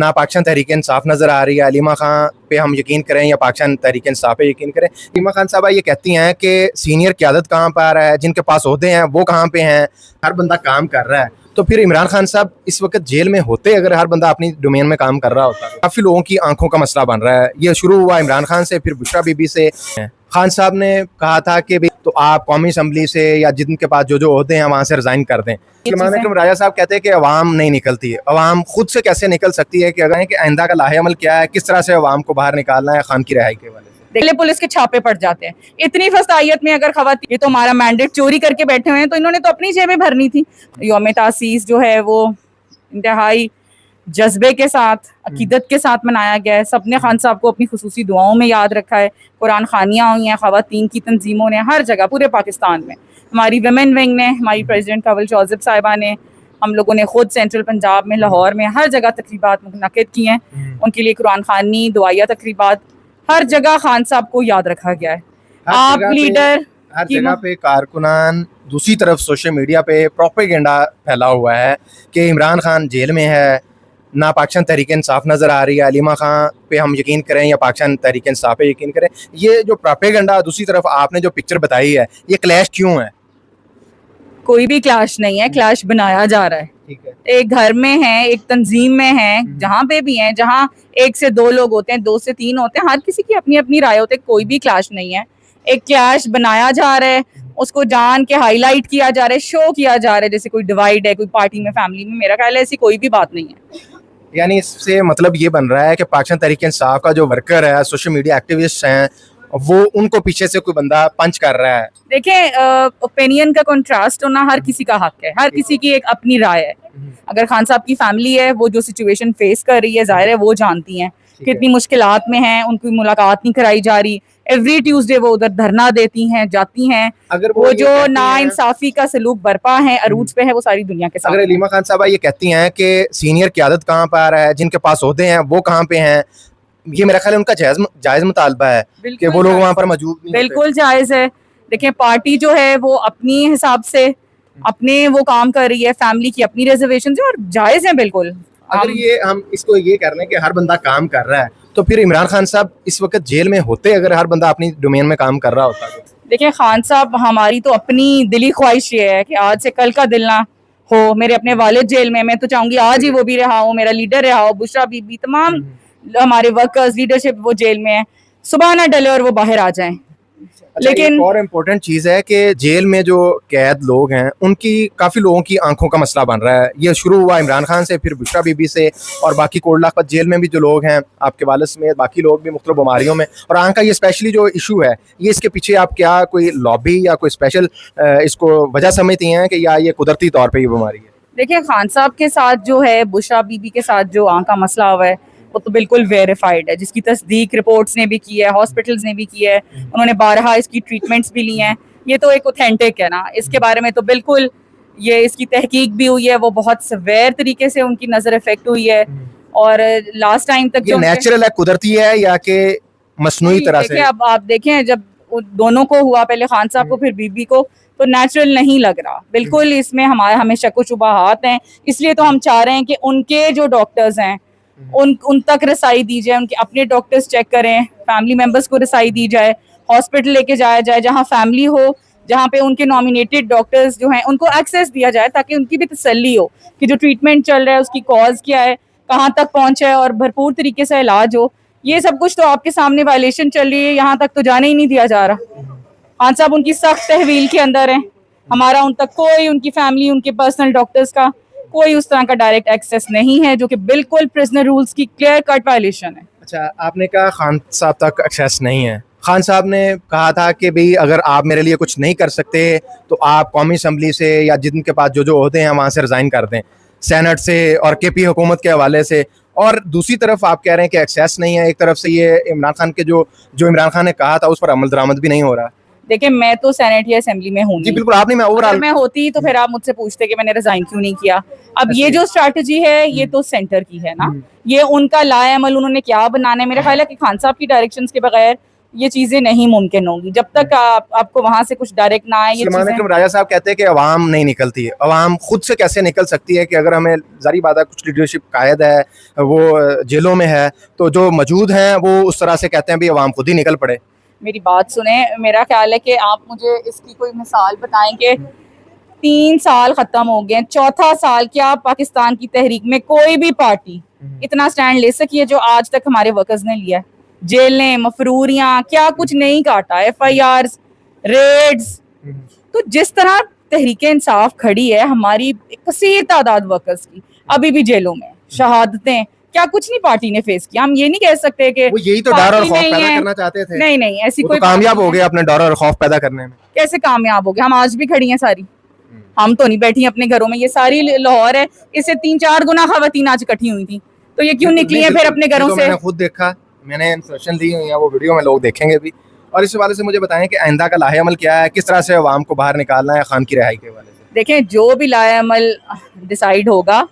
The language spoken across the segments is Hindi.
ना पाकिस्तान तहरीक इंसाफ नज़र आ रही है। अलीमा खां पे हम यकीन करें या पाकिस्तान तहरीक इंसाफ पे यकीन करें। अलीमा खान साहब ये कहती हैं कि सीनियर क़यादत कहाँ पर है, जिनके पास ओहदे हैं वो कहाँ पे हैं, हर बंदा काम कर रहा है। तो फिर इमरान खान साहब इस वक्त जेल में होते अगर हर बंदा अपनी डोमेन में काम कर रहा होता। काफ़ी लोगों की आंखों का मसला बन रहा है। ये शुरू हुआ इमरान खान से, फिर बुशरा बीबी से। खान साहब ने कहा था कि भाई तो आप कौमी असम्बली से या जिनके पास जो जो ओहदे हैं वहाँ से रिजाइन कर दें। राजा साहब कहते हैं कि अवाम नहीं निकलती, अवाम खुद से कैसे निकल सकती है कि अगर कि आइंदा का लाहे अमल क्या है, किस तरह से अवाम को बाहर निकालना है खान की रिहाई के वाले से। दिल्ली पुलिस के छापे पड़ जाते हैं। इतनी फसाइयत में अगर खवातीन, ये तो हमारा मैंडेट चोरी करके बैठे हुए हैं, तो इन्होंने तो अपनी जेबें भरनी थी। यौम तासीस जो है वो इंतहाई जज्बे के साथ, अकीदत के साथ मनाया गया है। सबने खान साहब को अपनी खुसूसी दुआओं में याद रखा है। कुरान खानियाँ हुई हैं, खवातीन की तंजीमों ने हर जगह पूरे पाकिस्तान में, हमारी वुमेन विंग ने, हमारी प्रेसिडेंट कंवल चौधरी साहिबा ने, हम लोगों ने खुद सेंट्रल पंजाब में, लाहौर में, हर जगह तकरीबात मुनक़िद की हैं। उनके लिए कुरान खानी, दुआया तकरीबात, हर जगह खान साहब को याद रखा गया है। आप लीडर हर जगह पे कारकुनान, दूसरी तरफ सोशल मीडिया पे प्रोपेगेंडा फैला हुआ है कि इमरान खान जेल में है, ना पाकिस्तान तहरीक इंसाफ नज़र आ रही है। अलीमा खां पे हम यकीन करें या पाकिस्तान तहरीक इंसाफ पे यकीन करें। ये जो प्रोपेगेंडा, दूसरी तरफ आपने जो पिक्चर बताई है, ये क्लैश क्यों है? कोई भी क्लैश नहीं है, क्लैश बनाया जा रहा है। ठीक है, एक घर में है, एक तंजीम में है, जहाँ पे भी है, जहाँ 1 से 2 लोग होते हैं, 2 से 3 होते हैं, हर किसी की अपनी अपनी राय होती है। कोई भी क्लैश नहीं है, एक क्लैश बनाया जा रहा है, उसको जान के हाईलाइट किया जा रहा है, शो किया जा रहा है जैसे कोई डिवाइड है, कोई पार्टी में, फैमिली में। मेरा ख्याल है ऐसी कोई भी बात नहीं है। यानी इससे मतलब ये बन रहा है कि पाकिस्तान तहरीक इंसाफ का जो वर्कर है, सोशल मीडिया एक्टिविस्ट हैं, वो उनको पीछे से कोई बंदा पंच कर रहा है। देखें, ओपिनियन का कंट्रास्ट होना हर किसी का हक है, हर किसी की एक अपनी राय है। अगर खान साहब की फैमिली है, वो जो सिचुएशन फेस कर रही है, जाहिर है वो जानती हैं कितनी मुश्किलात में हैं, उनकी मुलाकात नहीं कराई जा रही। एवरी ट्यूसडे वो उधर धरना देती हैं, जाती हैं। अगर वो जो नाइंसाफी का सलूक बरपा है, अरूज पे है, वो सारी दुनिया के साथ। अगर अलीमा खान साहब ये कहती हैं कि सीनियर क़यादत कहाँ पर है, जिनके पास ओहदे हैं वो कहाँ पे हैं, ये मेरा ख्याल है उनका जायज मुतालबा है कि वो लोग वहाँ पर मौजूद नहीं। बिल्कुल जायज है। देखें, पार्टी जो है वो अपनी हिसाब से अपने वो काम कर रही है, फैमिली की अपनी रिजर्वेशन है और जायज है बिल्कुल। अगर ये हम इसको ये कर रहे हैं कि हर बंदा काम कर रहा है, तो फिर इमरान खान साहब इस वक्त जेल में होते अगर हर बंदा अपनी डोमेन में काम कर रहा होता। देखिए खान साहब, हमारी तो अपनी दिली ख्वाहिश ये है कि आज से कल का दिल ना हो। मेरे अपने वालिद जेल में, मैं तो चाहूंगी आज ही वो भी रहा हो, मेरा लीडर रहा हो, बुशरा बीबी, तमाम हमारे वर्कर्स, लीडरशिप वो जेल में है, सुबह ना डले और वो बाहर आ जाएं। लेकिन एक और इम्पोर्टेंट चीज़ है कि जेल में जो कैद लोग हैं उनकी काफ़ी लोगों की आंखों का मसला बन रहा है। ये शुरू हुआ इमरान खान से, फिर बुशरा बीबी से, और बाकी कोट लखपत जेल में भी जो लोग हैं, आपके वालिद समेत बाकी लोग भी मुख्तलिफ बीमारियों में, और आंख का ये स्पेशली जो इशू है, ये इसके पीछे आप क्या कोई लॉबी या कोई स्पेशल इसको वजह समझती हैं कि या ये कुदरती तौर पर ये बीमारी है? देखिए खान साहब के साथ जो है, बुशरा बीबी के साथ जो आंख का मसला हुआ है, वो तो बिल्कुल वेरीफाइड है, जिसकी तस्दीक रिपोर्ट्स ने भी की है, हॉस्पिटल्स ने भी की है, उन्होंने 12 इसकी ट्रीटमेंट्स भी ली हैं। ये तो एक ऑथेंटिक है ना, इसके बारे में तो बिल्कुल ये इसकी तहकीक भी हुई है, वो बहुत सवेर तरीके से उनकी नज़र इफेक्ट हुई है। और लास्ट टाइम तक जो नेचुरल है, कुदरती है, या कि मसनूई तरह से? अब आप देखें, जब दोनों को हुआ, पहले खान साहब को फिर बीबी को, तो नेचुरल नहीं लग रहा बिल्कुल। इसमें हमें शक व शुबहात हैं, इसलिए तो हम चाह रहे हैं कि उनके जो डॉक्टर्स हैं उन तक रसाई दी जाए, उनके अपने डॉक्टर्स चेक करें, फैमिली मेंबर्स को रसाई दी जाए, हॉस्पिटल लेके जाया जाए जहां फैमिली हो, जहां पे उनके नॉमिनेटेड डॉक्टर्स जो हैं उनको एक्सेस दिया जाए, ताकि उनकी भी तसल्ली हो कि जो ट्रीटमेंट चल रहा है उसकी कॉज क्या है, कहाँ तक पहुँचा है, और भरपूर तरीके से इलाज हो। ये सब कुछ तो आपके सामने वायलेशन चल रही है, यहाँ तक तो जाने ही नहीं दिया जा रहा। खान साहब उनकी सख्त तहवील के अंदर है, हमारा उन तक कोई, उनकी फैमिली, उनके पर्सनल डॉक्टर्स का कोई उस तरह का डायरेक्ट एक्सेस नहीं है, जो कि बिल्कुल प्रिजनर रूल्स की क्लियर कट वायलेशन है। अच्छा, आपने कहा खान साहब तक एक्सेस नहीं है। खान साहब ने कहा था कि भाई अगर आप मेरे लिए कुछ नहीं कर सकते तो आप कौमी असम्बली से या जिनके पास जो जो ओहदे हैं वहाँ से रिज़ाइन कर दें, सेनेट से और केपी हुकूमत के हवाले से। और दूसरी तरफ आप कह रहे हैं कि एक्सेस नहीं है। एक तरफ से ये इमरान खान के जो इमरान खान ने कहा था उस पर अमल दरामद भी नहीं हो रहा। देखिए, मैं तो सेनेट या असेंबली में हूँ जी बिल्कुल, आप नहीं, मैं ओवरऑल मैं होती तो फिर आप मुझसे पूछते कि मैंने रिजाइन क्यों नहीं किया। अब ये जो स्ट्रैटेजी है ये तो सेंटर की है ना, ये उनका लाएअमल उन्होंने क्या बनाना है। मेरा ख्याल है कि खान साहब की डायरेक्शंस के बगैर ये चीजें नहीं मुमकिन होंगी जब तक आपको वहां से कुछ डायरेक्ट ना आए। ये सलमान चीजें अकरम राजा साहब कहते हैं कि अवाम नहीं निकलती है। अवाम खुद से कैसे निकल सकती है कि अगर हमें जारी बात है कुछ लीडरशिप कायद है वो जेलों में है, तो जो मौजूद हैं वो उस तरह से कहते हैं भी अवाम खुद ही निकल पड़े। मेरी बात सुने, मेरा ख्याल है कि आप मुझे इसकी कोई मिसाल बताएं कि 3 साल खत्म हो गए, चौथा साल क्या पाकिस्तान की तहरीक में कोई भी पार्टी इतना स्टैंड ले सकी है जो आज तक हमारे वर्कर्स ने लिया है? जेलें, मफरूरियां, क्या कुछ नहीं काटा, FIR, रेड्स। तो जिस तरह तहरीक इंसाफ खड़ी है, हमारी कसीर तादाद वर्कर्स की अभी भी जेलों में, शहादतें, क्या कुछ नहीं पार्टी ने फेस किया। हम ये नहीं कह सकते कि वो यही तो डर और खौफ पैदा करना चाहते थे। नहीं, ऐसी कोई कामयाब हो गए अपने डर और खौफ पैदा करने में। कैसे कामयाब हो गए? हम आज भी खड़ी हैं सारी, हम तो नहीं बैठी अपने घरों में। ये सारी लाहौर है, इससे 3-4 गुना खवातीन आज इकट्ठी हुई थी, तो ये क्यों निकली है फिर अपने घरों से? मैंने खुद देखा, मैंने इंस्ट्रक्शन दी हुई है, वो वीडियो में लोग देखेंगे भी। और इस हवाले से मुझे बताएं कि आइंदा का लाहे अमल क्या है, किस तरह से अवाम को बाहर निकालना है खान की रिहाई के हवाले से? देखें, जो भी लाहे अमल डिसाइड होगा,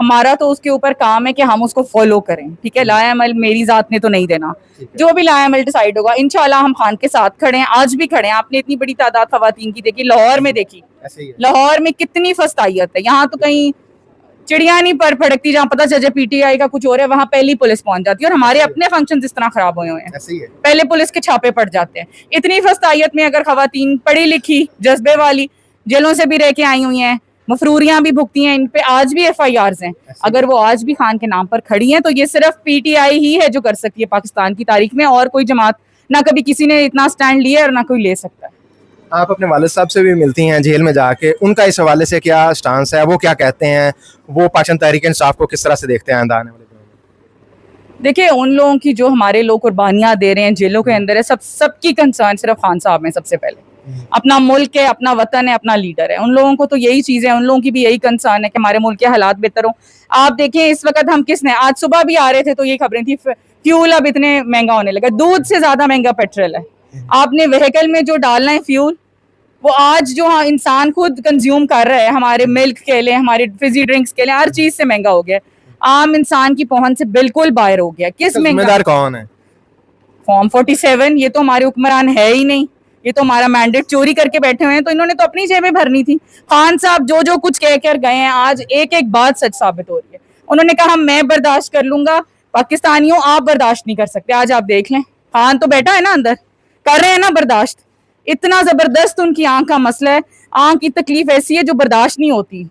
हमारा तो उसके ऊपर काम है कि हम उसको फॉलो करें, ठीक है? लाए अमल मेरी जात ने तो नहीं देना। जो भी लाए अमल डिसाइड होगा, इंशाल्लाह हम खान के साथ खड़े हैं, आज भी खड़े हैं। आपने इतनी बड़ी तादाद खवातीन की देखी, लाहौर में देखी, लाहौर में कितनी फस्तायत है। यहाँ तो कहीं चिड़िया नहीं पर फड़कती, जहाँ पता चले PTI का कुछ हो रहा है वहाँ पहली पुलिस पहुंच जाती है। और हमारे अपने फंक्शन इस तरह खराब हुए हैं, पहले पुलिस के छापे पड़ जाते हैं। इतनी फस्तायत में अगर खवातीन पढ़ी लिखी, जज्बे वाली, जेलों से भी रह के आई हुई हैं, मफरूरियां भी भुगती हैं, इन पे आज भी FIRs हैं, अगर वो आज भी खान के नाम पर खड़ी हैं, तो ये सिर्फ PTI ही है जो कर सकती है पाकिस्तान की तारीख में। और कोई जमात ना कभी किसी ने इतना स्टैंड लिया और ना कोई ले सकता है। आप अपने वालिद साहब से भी मिलती हैं जेल में जाके, उनका इस हवाले से क्या स्टांस है, वो क्या कहते हैं, वो पाकिस्तान तहरीक इंसाफ को किस तरह से देखते हैं आने वाले दिनों में? देखिए, उन लोगों की जो हमारे लोग कुर्बानियां दे रहे हैं, जेलों के अंदर है, सबकी कंसर्न सिर्फ खान साहब में। सबसे पहले अपना मुल्क है, अपना वतन है, अपना लीडर है, उन लोगों को तो यही चीज है, उन लोगों की भी यही कंसर्न है कि हमारे मुल्क के हालात बेहतर हो। आप देखें इस वक्त हम किसने, आज सुबह भी आ रहे थे तो ये खबरें थी, फ्यूल अब इतने महंगा होने लगा, दूध से ज्यादा महंगा पेट्रोल है। आपने व्हीकल में जो डालना है फ्यूल, वो आज जो इंसान खुद कंज्यूम कर रहा है, हमारे मिल्क के लिए, हमारे फिजी ड्रिंक्स के लिए, हर चीज से महंगा हो गया। आम इंसान की पहुंच से बिल्कुल बाहर हो गया। किस जिम्मेदार कौन है? फॉर्म 47, ये तो हमारे हुक्मरान है ही नहीं, ये तो हमारा मैंडेट चोरी करके बैठे हुए हैं, तो इन्होंने तो अपनी जेबें भरनी थी। खान साहब जो जो कुछ कह कर गए हैं, आज एक एक बात सच साबित हो रही है। उन्होंने कहा मैं बर्दाश्त कर लूंगा, पाकिस्तानियों आप बर्दाश्त नहीं कर सकते। आज आप देख लें, खान तो बैठा है ना अंदर, कर रहे हैं ना बर्दाश्त। इतना जबरदस्त उनकी आंख का मसला है, आंख की तकलीफ ऐसी है जो बर्दाश्त नहीं होती।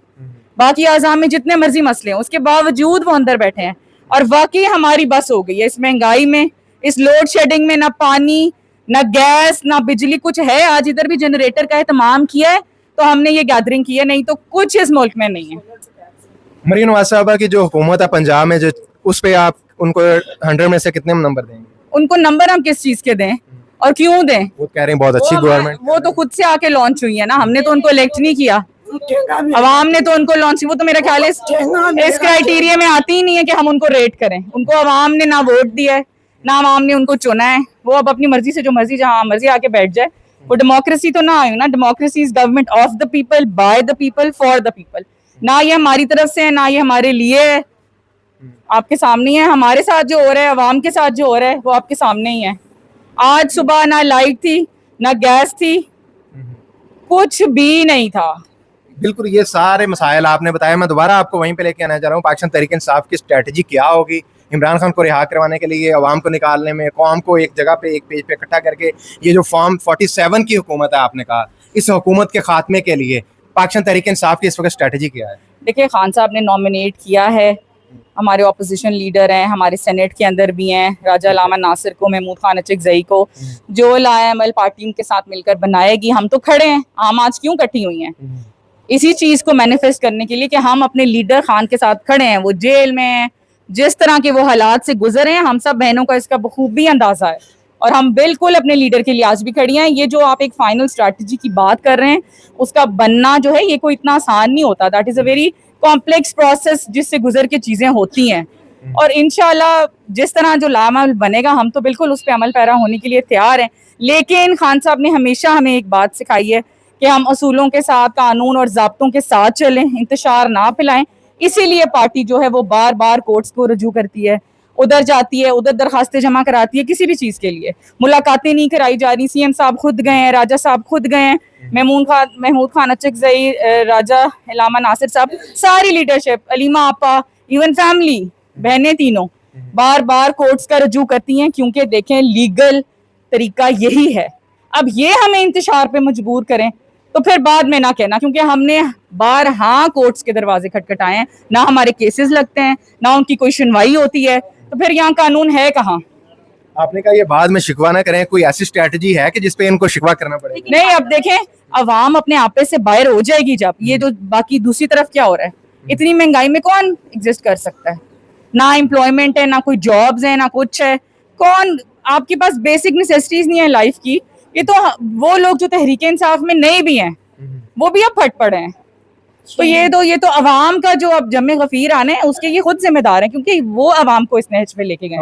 बाकी आज़ाम में जितने मर्जी मसले हैं, उसके बावजूद वो अंदर बैठे हैं। और वाकई हमारी बस हो गई है इस महंगाई में, इस लोड शेडिंग में, ना पानी, ना गैस, ना बिजली कुछ है। आज इधर भी जनरेटर का एहतमाम किया है तो हमने ये गैदरिंग की है, नहीं तो कुछ इस मुल्क में नहीं है। मरीम नवाज साहबा की जो हुकूमत है पंजाब में, जो उस पे आप उनको 100 में से कितने नंबर देंगे? उनको नंबर हम किस चीज के दें और क्यों दें? वो कह रहे हैं बहुत अच्छी गवर्नमेंट। वो तो खुद से आके लॉन्च हुई है ना, हमने तो उनको इलेक्ट नहीं किया, अवाम ने तो उनको लॉन्च। वो तो मेरा ख्याल है इस क्राइटेरिया में आती ही नहीं है कि हम उनको रेट करें। उनको अवाम ने ना वोट दिया है, ना अवाम ने उनको चुना है। वो अब अपनी मर्जी से जो मर्जी जहाँ मर्जी आके बैठ जाए। वो डेमोक्रेसी तो ना आई ना, democracy is government of the people, by the people, for the people. ना ये हमारी तरफ से है, ना ये हमारे लिए है। आपके सामने है, हमारे साथ जो हो रहा है, अवाम के साथ जो हो रहा है, वो आपके सामने ही है। आज सुबह ना लाइट थी, ना गैस थी, कुछ भी नहीं था। बिल्कुल, ये सारे मसाइल आपने बताया। मैं दोबारा आपको वहीं पे लेके आना चाह रहा हूँ, पाकिस्तान तहरीक इंसाफ की स्ट्रेटजी क्या होगी इमरान खान को रिहा करवाने के लिए, अवाम को निकालने में, कौम को एक जगह पे, एक पेज पे इकट्ठा करके। ये जो फॉर्म 47 की हुकूमत है आपने कहा, इस हुकूमत के खात्मे के लिए पाकिस्तान तहरीक इंसाफ की इस वक्त स्ट्रेटजी क्या है? देखिए, खान साहब ने नॉमिनेट किया है, हमारे ऑपोजिशन लीडर हैं, हमारे सेनेट के अंदर भी हैं, राजा लामा नासिर को, महमूद खान अचकजई को। जो लाए अमल पार्टी उनके साथ मिलकर बनाएगी। हम तो खड़े हैं, हम आज क्यों इकट्ठी हुई हैं? इसी चीज को मैनिफेस्ट करने के लिए कि हम अपने लीडर खान के साथ खड़े हैं। वो जेल में हैं, जिस तरह के वो हालात से गुजरे हैं, हम सब बहनों का इसका बखूबी अंदाजा है। और हम बिल्कुल अपने लीडर के लिए आज भी खड़ी हैं। ये जो आप एक फाइनल स्ट्रैटेजी की बात कर रहे हैं, उसका बनना जो है, ये कोई इतना आसान नहीं होता। That is a very complex process जिससे गुजर के चीजें होती हैं। और इंशाल्लाह जिस तरह जो लामल बनेगा, हम तो बिल्कुल उस पर अमल पैरा होने के लिए तैयार हैं। लेकिन खान साहब ने हमेशा हमें एक बात सिखाई है कि हम असूलों के साथ, कानून और ज़ाब्तों के साथ चलें, इंतशार ना फैलाएं। इसीलिए पार्टी जो है वो बार बार कोर्ट्स को रजू करती है, उधर जाती है, उधर दरखास्तें जमा कराती है किसी भी चीज के लिए, मुलाकातें नहीं कराई जा रही। सीएम साहब खुद गए हैं, राजा साहब खुद गए हैं, महमूद खान अचकजई, राजा इलामा नासिर साहब, सारी लीडरशिप, अलीमा आपा, इवन फैमिली, बहनें तीनों बार बार कोर्ट्स का रजू करती हैं, क्योंकि देखें लीगल तरीका यही है। अब ये हमें इंतशार पे मजबूर करें तो फिर बाद में ना कहना, क्योंकि हमने बारहा कोर्ट्स के दरवाजे खटखटाए हैं, ना हमारे केसेस लगते हैं, ना उनकी कोई सुनवाई होती है, तो फिर यहाँ कानून है कहाँ। आपने कहा ये बाद में शिकवा ना करें, कोई ऐसी स्ट्रेटजी है कि जिसपे इनको शिकवा करना पड़ेगा? नहीं, अब देखें, अवाम अपने आपे से बाहर हो जाएगी जब ये जो बाकी दूसरी तरफ क्या हो रहा है, इतनी महंगाई में कौन एग्जिस्ट कर सकता है, ना एम्प्लॉयमेंट है, ना कोई जॉब्स है, ना कुछ है, कौन, आपके पास बेसिक नेसेसिटीज नहीं है लाइफ की। ये तो वो लोग जो तहरीक इंसाफ में नहीं भी हैं वो भी अब फट पड़े हैं। तो ये तो अवाम का जो अब जमे गफीर आने हैं उसके ये खुद जिम्मेदार हैं, क्योंकि वो अवाम को इस नहज पे लेके गए।